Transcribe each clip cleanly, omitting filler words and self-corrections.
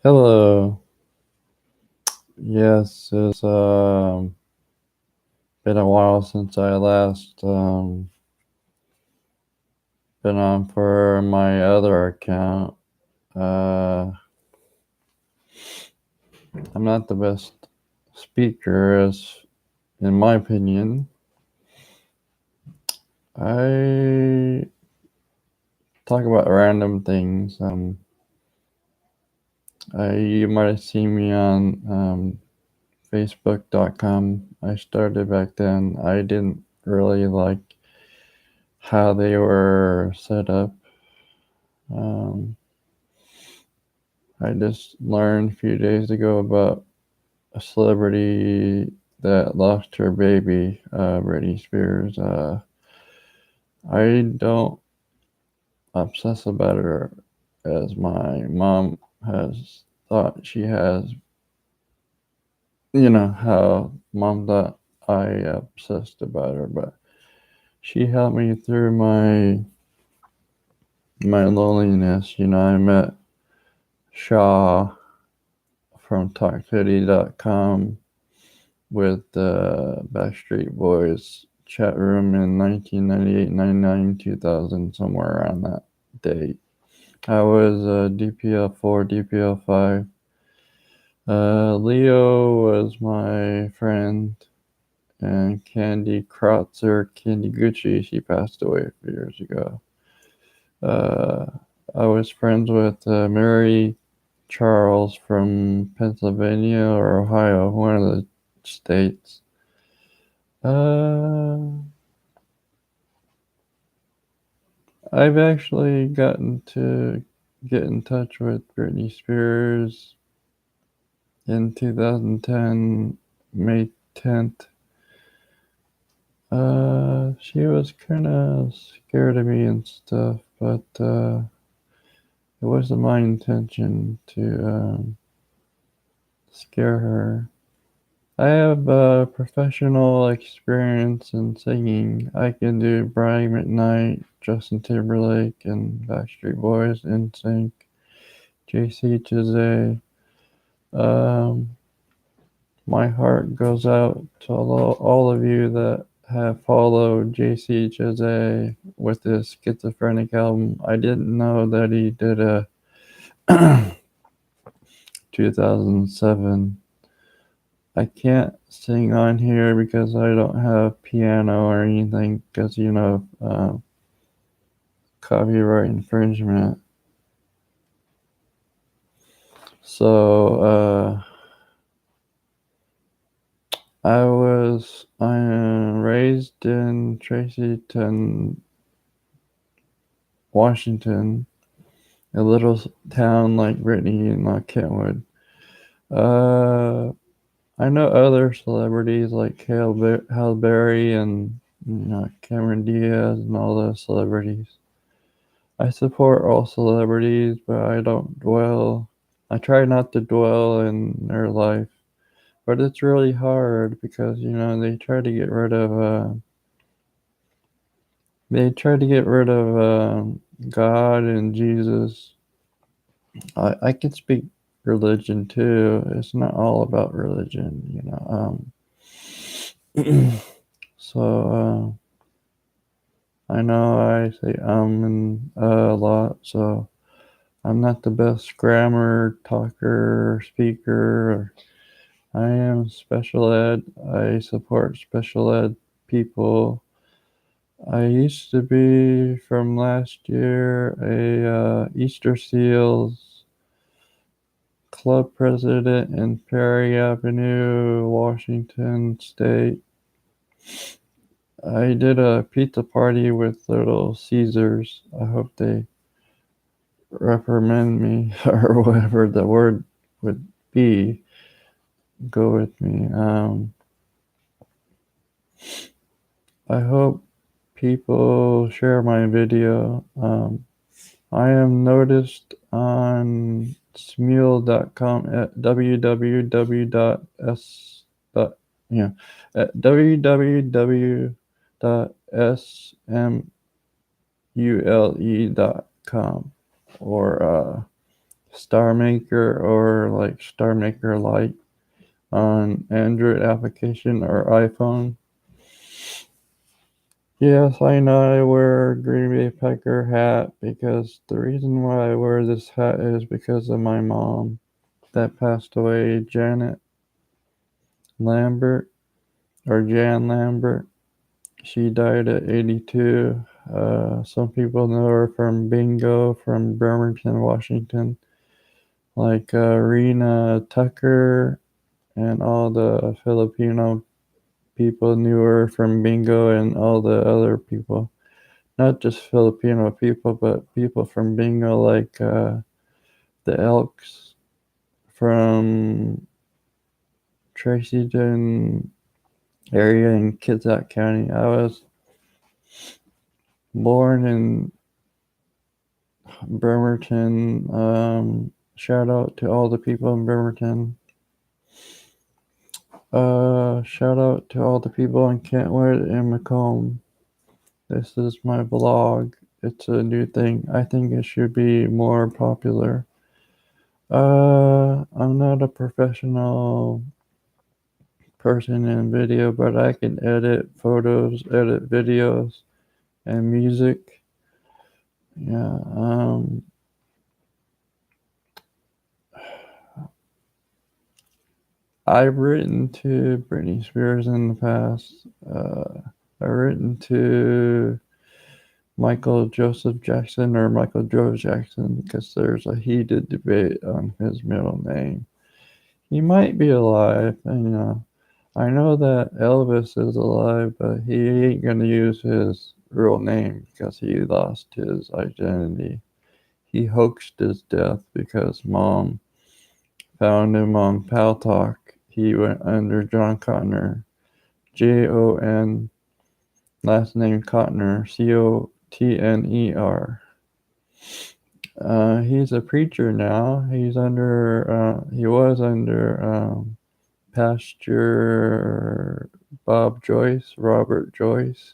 Hello. Yes, it's been a while since I last been on for my other account. Uh, I'm not the best speaker, as in my opinion. I talk about random things. You might have seen me on Facebook.com. I started back then. I didn't really like how they were set up. I just learned a few days ago about a celebrity that lost her baby, Britney Spears. I don't obsess about her as my mom has thought she has. You know how mom thought I obsessed about her, but she helped me through my loneliness. I met Shaw from TalkCity.com with the Backstreet Boys chat room in 1998, 99, 2000, somewhere around that date. I was DPL4 Dpl5. Leo was my friend, and Candy Gucci, she passed away a few years ago. I was friends with Mary Charles from Pennsylvania or Ohio, one of the states. I've actually gotten to get in touch with Britney Spears in 2010, May 10th. She was kind of scared of me and stuff, but it wasn't my intention to scare her. I have professional experience in singing. I can do Brian McKnight, Justin Timberlake, and Backstreet Boys, NSYNC, JC Chazé. My heart goes out to all of you that have followed JC Chazé with his schizophrenic album. I didn't know that he did a 2007. I can't sing on here because I don't have piano or anything because, copyright infringement. So, I'm raised in Tracyton, Washington, a little town like Brittany and Kentwood. I know other celebrities like Halle Berry and Cameron Diaz and all those celebrities. I support all celebrities, but I try not to dwell in their life. But it's really hard because, they try to get rid of God and Jesus. I can speak religion too. It's not all about religion. So I know I say and a lot, so I'm not the best grammar talker or speaker. I am special ed. I support special ed people. I used to be, from last year, a Easter Seals club president in Perry Avenue, Washington State. I did a pizza party with Little Caesars. I hope they reprimand me or whatever the word would be. Go with me. I hope people share my video. I am noticed on smule.com at www.smule.com or Star Maker or like Star Maker Lite on Android application or iPhone. Yes, I know I wear a Green Bay Packer hat because the reason why I wear this hat is because of my mom that passed away, Janet Lambert, or Jan Lambert. She died at 82. Some people know her from Bingo from Bremerton, Washington, like Rena Tucker and all the Filipino people knew her from Bingo and all the other people. Not just Filipino people, but people from Bingo, like the Elks from Tracyton area in Kitsap County. I was born in Bremerton. Shout out to all the people in Bremerton. Shout out to all the people in Kentwood and Macomb. This is my vlog. It's a new thing. I think it should be more popular. I'm not a professional person in video, but I can edit photos, edit videos, and music. Yeah, I've written to Britney Spears in the past. I've written to Michael Joseph Jackson or Michael Joe Jackson because there's a heated debate on his middle name. He might be alive, and I know that Elvis is alive, but he ain't gonna use his real name because he lost his identity. He hoaxed his death because Mom found him on Pal Talk. He went under John Cotner, Jon, last name Cotner, Cotner. He's a preacher now. He was under Pastor Robert Joyce,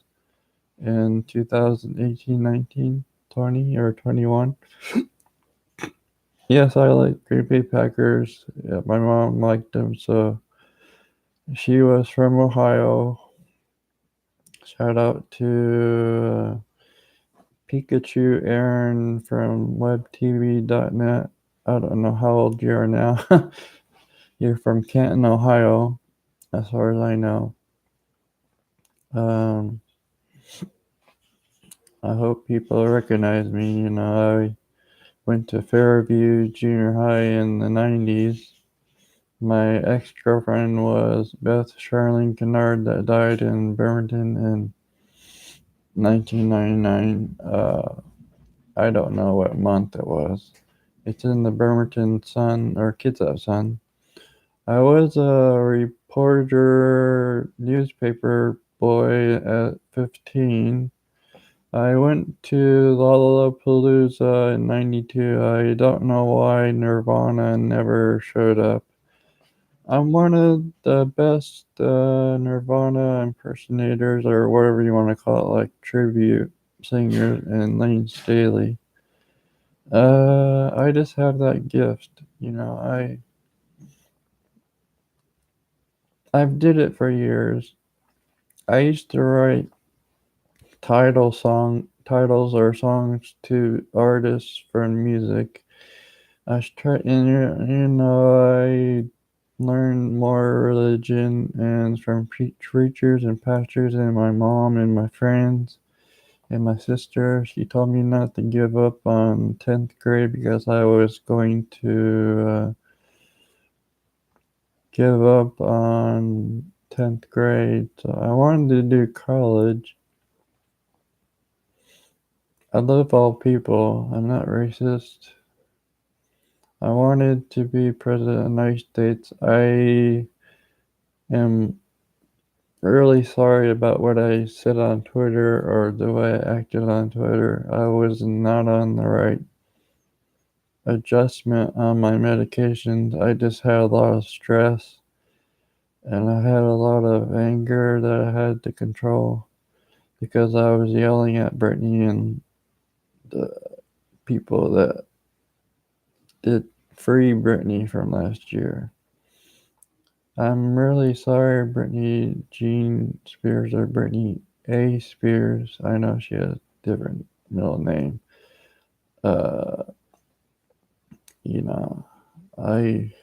in 2018, 19, 20, or 21. Yes, I like Green Bay Packers. Yeah, my mom liked them, so she was from Ohio. Shout out to Pikachu Aaron from webtv.net. I don't know how old you are now. You're from Canton, Ohio, as far as I know. Um, I hope people recognize me. I went to Fairview Junior High in the 90s. My ex-girlfriend was Beth Charlene Kennard that died in Bremerton in 1999. I don't know what month it was. It's in the Bremerton Sun or Kitsap Sun. I was a reporter, newspaper boy at 15. I went to Lollapalooza in 92. I don't know why Nirvana never showed up. I'm one of the best Nirvana impersonators, or whatever you want to call it, like tribute singers in Lane Staley. I just have that gift. I've did it for years. I used to write titles or songs to artists for music. I was trying, I learned more religion and from preachers and pastors and my mom and my friends and my sister. She told me not to give up on 10th grade because I was going to give up on 10th grade. So I wanted to do college. I love all people. I'm not racist. I wanted to be president of the United States. I am really sorry about what I said on Twitter or the way I acted on Twitter. I was not on the right adjustment on my medications. I just had a lot of stress and I had a lot of anger that I had to control because I was yelling at Brittany and the people that did Free Britney from last year. I'm really sorry, Britney Jean Spears or Britney A. Spears. I know she has a different middle name. Uh, you know, I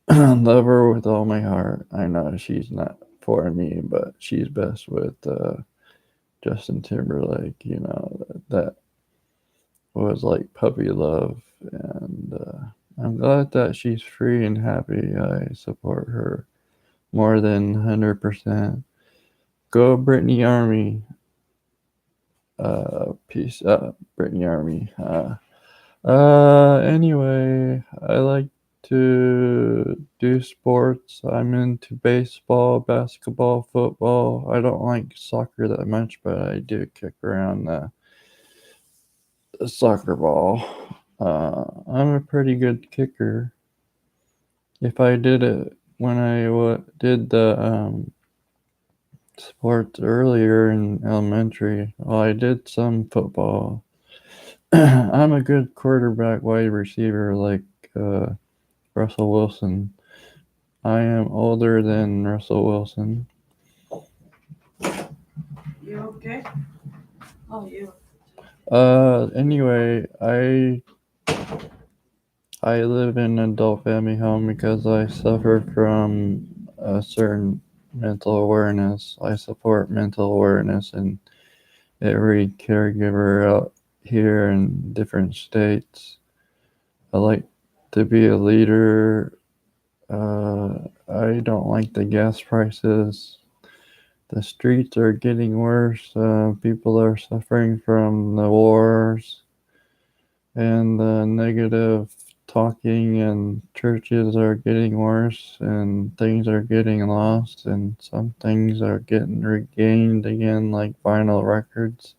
love her with all my heart. I know she's not for me, but she's best with Justin Timberlake. You know, that was like puppy love, and I'm glad that she's free and happy. I support her more than 100%. Go Britney Army. Peace up, Britney Army. Anyway, I like to do sports. I'm into baseball, basketball, football. I don't like soccer that much, but I do kick around the soccer ball. I'm a pretty good kicker. If I did it when I did the sports earlier in elementary, well, I did some football. I'm a good quarterback, wide receiver, like Russell Wilson. I am older than Russell Wilson. You okay? Oh, you. Anyway, I live in an adult family home because I suffer from a certain mental awareness. I support mental awareness in every caregiver out here in different states. I like to be a leader. I don't like the gas prices. The streets are getting worse. People are suffering from the wars and the negative talking, and churches are getting worse, and things are getting lost, and some things are getting regained again, like vinyl records.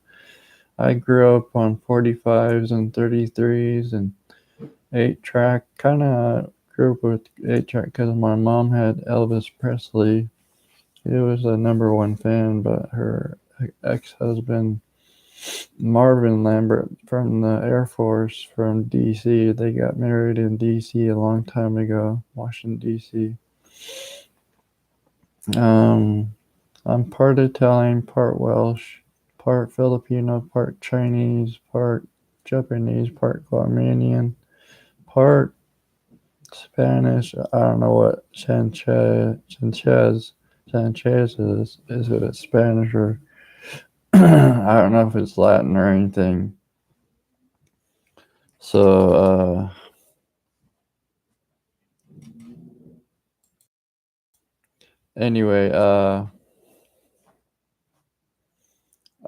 I grew up on 45s and 33s and 8 track. Kind of grew up with 8 track because my mom had Elvis Presley. He was a number one fan, but her ex husband, Marvin Lambert from the Air Force from DC, they got married in DC a long time ago, Washington, DC. Um, I'm part Italian, part Welsh, part Filipino, part Chinese, part Japanese, part Guamanian, part Spanish. I don't know what Sanchez is. Is it Spanish or I don't know if it's Latin or anything. So anyway,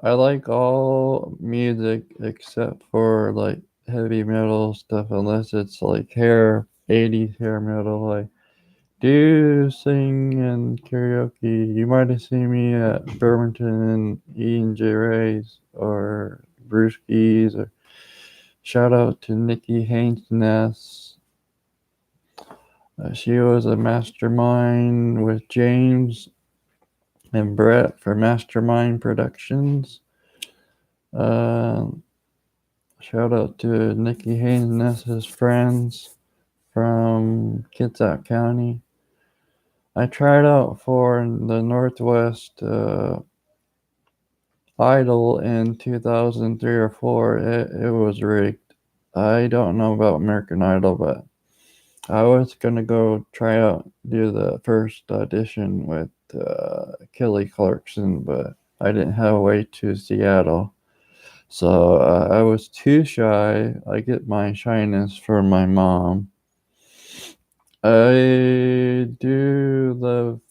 I like all music except for like heavy metal stuff, unless it's like hair 80s hair metal. Like do sing and karaoke. You might have seen me at Burlington and Ian J. Ray's or Brewski's. Or shout out to Nikki Haynes. She was a mastermind with James and Brett for Mastermind Productions. Uh, Shout out to Nikki Haynes' friends from Kitsap County. I tried out for the Northwest Idol in 2003 or 4. It was rigged. I don't know about American Idol, but I was gonna go try out, do the first audition with Kelly Clarkson, but I didn't have a way to Seattle. So I was too shy. I get my shyness from my mom. I do love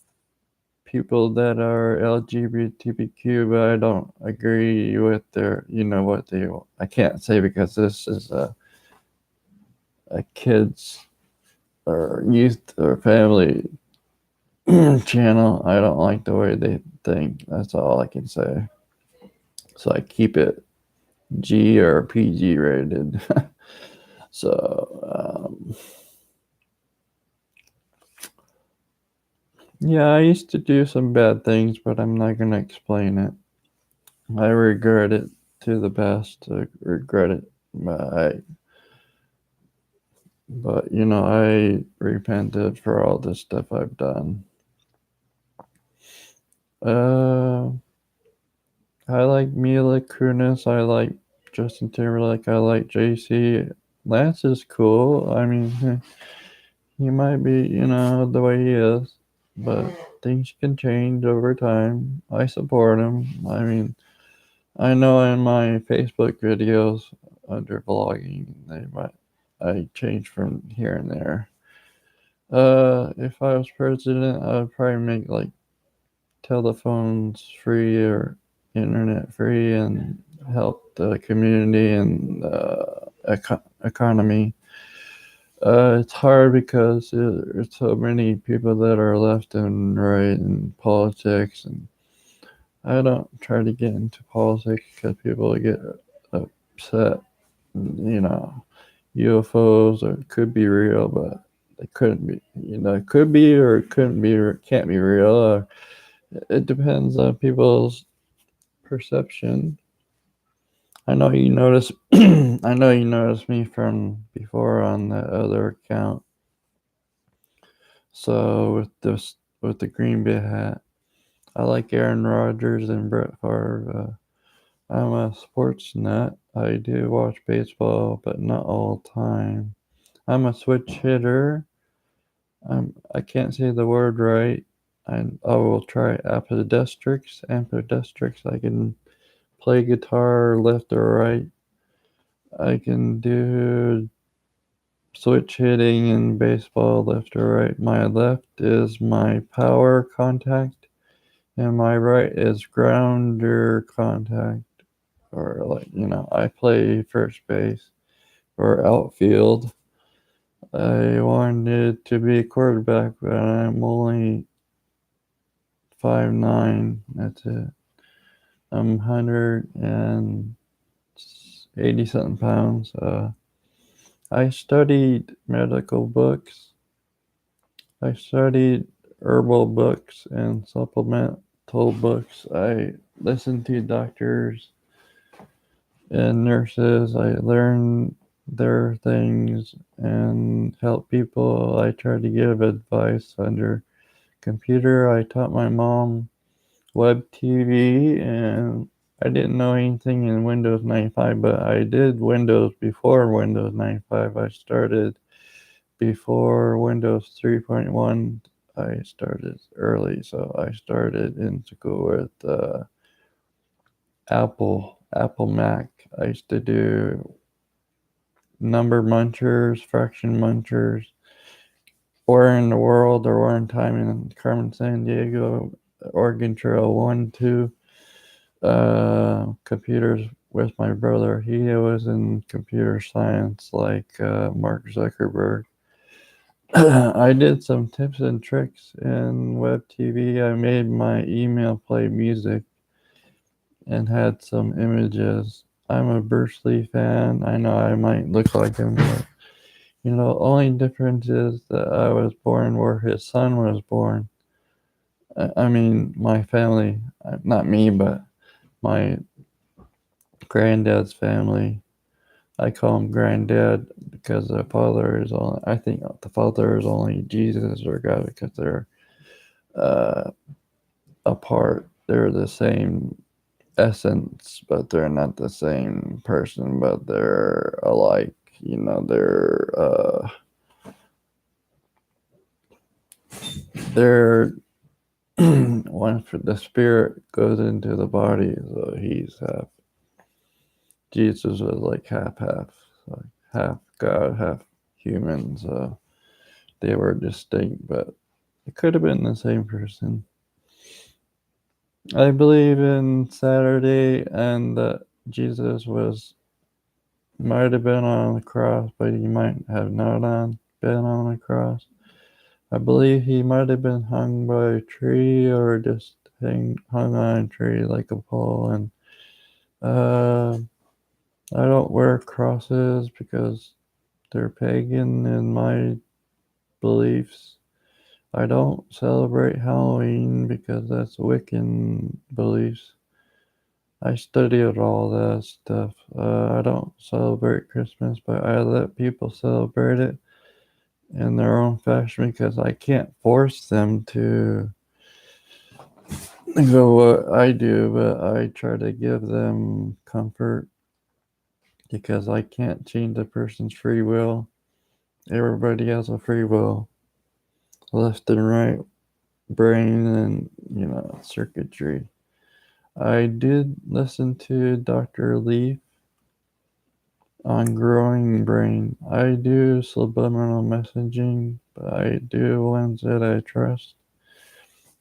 people that are LGBTQ, but I don't agree with their, what they. I can't say because this is a kids or youth or family channel. I don't like the way they think. That's all I can say. So I keep it G or PG rated. So yeah, I used to do some bad things, but I'm not gonna explain it. I regret it to the best. I regret it. But I repented for all this stuff I've done. Uh, I like Mila Kunis. I like Justin Timberlake. I like JC. Lance is cool. I mean, he might be, the way he is, but things can change over time. I support him. I mean, I know in my Facebook videos under vlogging, I change from here and there. If I was president, I would probably make like telephones free or internet free and help the community and economy. It's hard because there's so many people that are left and right in politics, and I don't try to get into politics because people get upset. UFOs could be real, but they couldn't be. It could be or it couldn't be or it can't be real. It depends on people's perception. I know you notice. I know you noticed me from before on the other account. So with the Green Bay hat, I like Aaron Rodgers and Brett Favre. I'm a sports nut. I do watch baseball, but not all the time. I'm a switch hitter. I can't say the word right. I will try ambidextrous. Ambidextrous. I can play guitar left or right. I can do switch hitting in baseball left or right. My left is my power contact, and my right is grounder contact. Or I play first base or outfield. I wanted to be a quarterback, but I'm only 5'9". That's it. I'm 180 something pounds. I studied medical books. I studied herbal books and supplemental books. I listened to doctors and nurses. I learned their things and help people. I tried to give advice under computer. I taught my mom web TV, and I didn't know anything in Windows 95, but I did Windows before Windows 95. I started before Windows 3.1. I started early, so I started in school with Apple Mac. I used to do number munchers, fraction munchers, where in the world or where in time in Carmen San Diego, Oregon Trail 1, 2. Computers with my brother. He was in computer science like Mark Zuckerberg. I did some tips and tricks in web TV. I made my email play music and had some images. I'm a Bruce Lee fan. I know I might look like him, but only difference is that I was born where his son was born. I mean, my family, not me, but my granddad's family. I call him granddad because the father is only, I think the father is only Jesus or God because they're uh, apart. They're the same essence, but they're not the same person, but they're alike. They're once the spirit goes into the body, so he's half. Jesus was like half, like half God, half human. So they were distinct, but it could have been the same person. I believe in Saturday and that Jesus might have been on the cross, but he might have not been on the cross. I believe he might have been hung by a tree or just hung on a tree like a pole. And I don't wear crosses because they're pagan in my beliefs. I don't celebrate Halloween because that's Wiccan beliefs. I studied all that stuff. I don't celebrate Christmas, but I let people celebrate it. in their own fashion because I can't force them to go what I do, but I try to give them comfort because I can't change a person's free will. Everybody has a free will, left and right brain and, circuitry. I did listen to Dr. Leaf on growing brain. I do subliminal messaging, but I do ones that I trust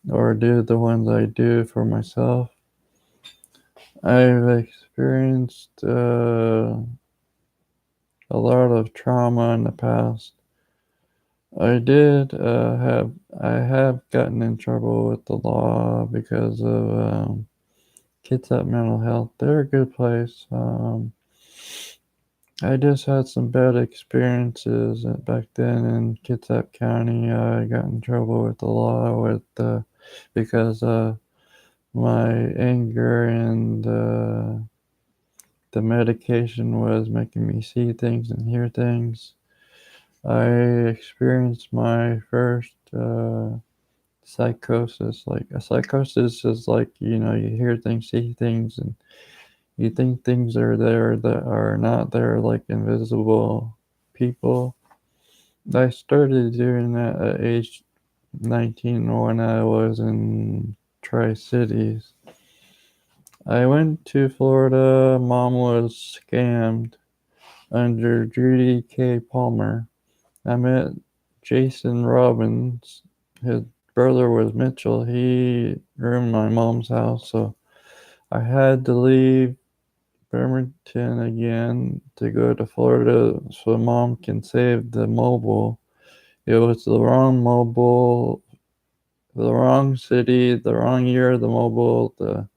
or do the ones I do for myself. I've experienced a lot of trauma in the past. I did I have gotten in trouble with the law because of Kids Up Mental Health. They're a good place. I just had some bad experiences back then in Kitsap County. I got in trouble with the law because my anger and the medication was making me see things and hear things. I experienced my first psychosis. Like a psychosis is like, you hear things, see things, and you think things are there that are not there, like invisible people. I started doing that at age 19 when I was in Tri-Cities. I went to Florida. Mom was scammed under Judy K. Palmer. I met Jason Robbins. His brother was Mitchell. He ruined my mom's house, so I had to leave Bremerton again to go to Florida so Mom can save the mobile. It was the wrong mobile, the wrong city, the wrong year of the mobile. The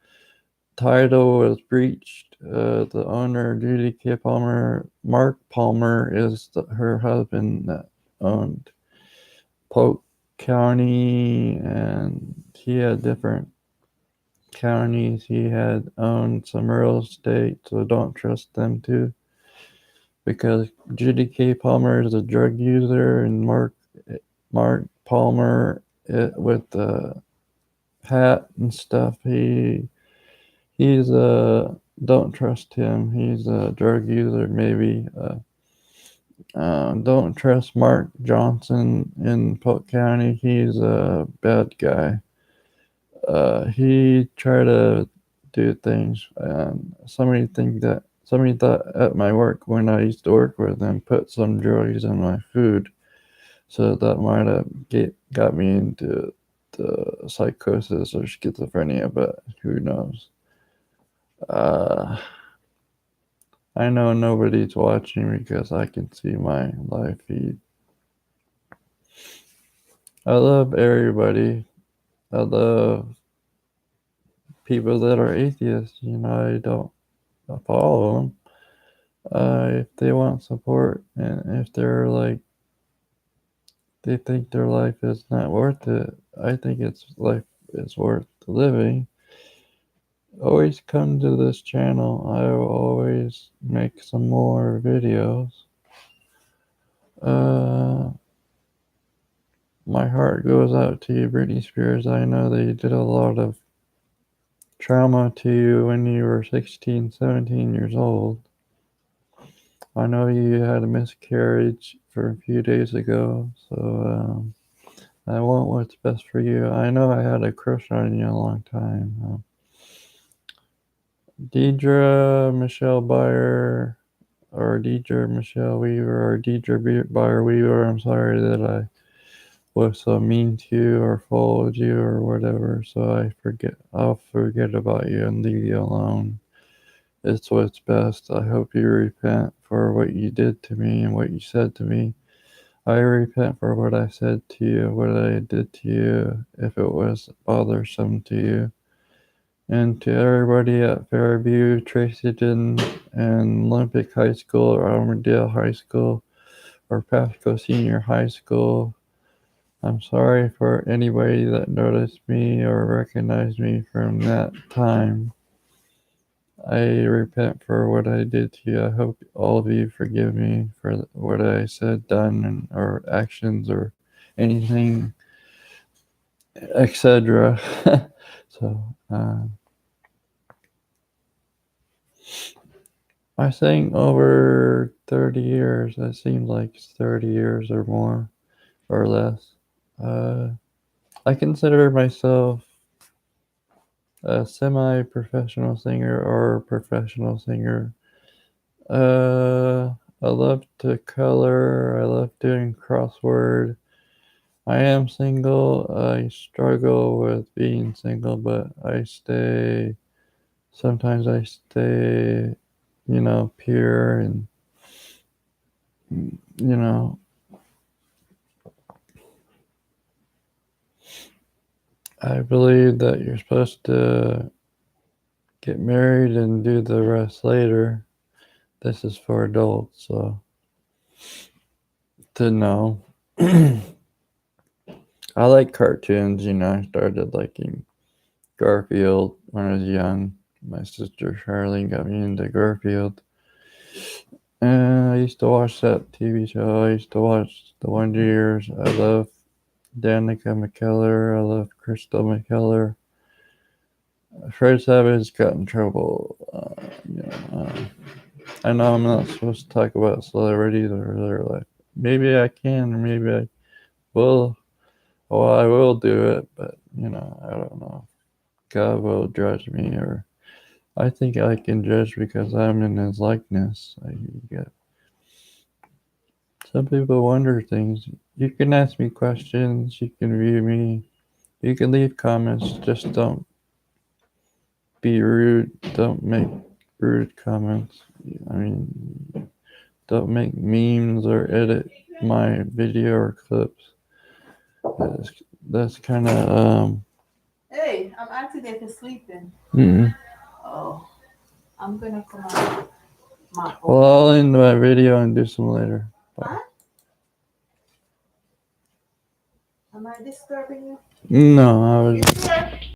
title was breached. The owner, Judy K. Palmer, Mark Palmer, is her husband that owned Polk County, and he had different counties. He had owned some real estate, so don't trust them too. Because Judy K. Palmer is a drug user, and Mark Palmer with the hat and stuff. He's don't trust him. He's a drug user, maybe. Don't trust Mark Johnson in Polk County. He's a bad guy. He tried to do things, and somebody thought at my work when I used to work with them put some drugs in my food, so that might have got me into the psychosis or schizophrenia, but who knows? Uh, I know nobody's watching because I can see my live feed. I love everybody. I love people that are atheists. I don't follow them. If they want support and if they're like, they think their life is not worth it, I think life is worth living. Always come to this channel. I will always make some more videos. My heart goes out to you, Britney Spears. I know they did a lot of trauma to you when you were 16, 17 years old. I know you had a miscarriage for a few days ago, so I want what's best for you. I know I had a crush on you a long time. Deidre Michelle Byer, or Deidre Michelle Weaver, or Deidre Byer Weaver, I'm sorry that I was so mean to you or followed you or whatever, so I'll forget about you and leave you alone. It's what's best. I hope you repent for what you did to me and what you said to me. I repent for what I said to you, what I did to you, if it was bothersome to you. And to everybody at Fairview, Tracyton, and Olympic High School, or Armadale High School, or Pasco Senior High School, I'm sorry for anybody that noticed me or recognized me from that time. I repent for what I did to you. I hope all of you forgive me for what I said, done, or actions, or anything, etc. So, I think over 30 years, that seems like 30 years or more or less. I consider myself a semi-professional singer or professional singer. I love to color. I love doing crossword. I am single. I struggle with being single, but sometimes I stay, pure and, you know, I believe that you're supposed to get married and do the rest later. This is for adults, so to know. I like cartoons, I started liking Garfield when I was young. My sister Charlie got me into Garfield. And I used to watch that TV show. I used to watch The Wonder Years. I love Danica McKellar. I love Crystal McKellar. Fred Savage got in trouble. I know I'm not supposed to talk about celebrities or their life. Maybe I can, or maybe I will. Well, I will do it, but I don't know. God will judge me, or I think I can judge because I'm in His likeness. Some people wonder things. You can ask me questions. You can view me. You can leave comments. Just don't be rude. Don't make rude comments. I mean, don't make memes or edit my video or clips. That's kind of Hey, I'm accidentally sleeping. Mm-mm. Oh, I'm gonna come out. Well, I'll end my video and do some later. Bye. Huh? Am I disturbing you? No, I was.